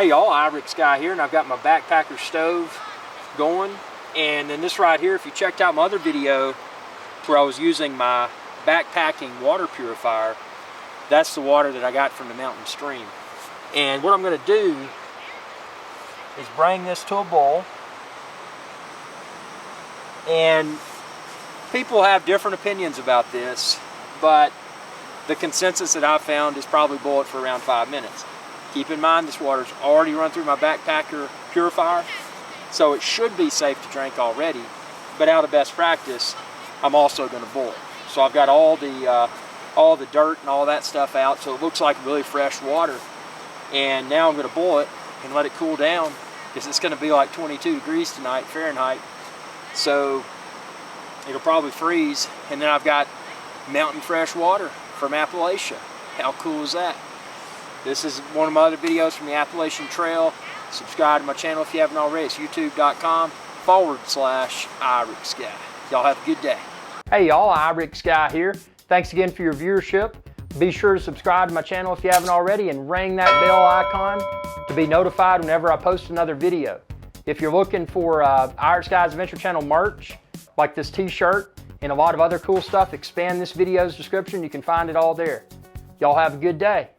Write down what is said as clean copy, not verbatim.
Hey y'all, Iric Guy here, and I've got my backpacker stove going. And then this right here, if you checked out my other video where I was using my backpacking water purifier, that's the water that I got from the mountain stream. And what I'm going to do is bring this to a boil. And people have different opinions about this, but the consensus that I've found is probably boil it for around 5 minutes. Keep in mind this water's already run through my backpacker purifier, so it should be safe to drink already, but out of best practice, I'm also going to boil it. So I've got all the dirt and all that stuff out, so it looks like really fresh water. And now I'm going to boil it and let it cool down, because it's going to be like 22 degrees tonight, Fahrenheit. So it'll probably freeze, and then I've got mountain fresh water from Appalachia. How cool is that? This is one of my other videos from the Appalachian Trail. Subscribe to my channel if you haven't already. It's youtube.com/IricSky. Y'all have a good day. Hey y'all, Iric Guy here. Thanks again for your viewership. Be sure to subscribe to my channel if you haven't already, and ring that bell icon to be notified whenever I post another video. If you're looking for Iric Guy's Adventure Channel merch, like this t-shirt and a lot of other cool stuff, expand this video's description. You can find it all there. Y'all have a good day.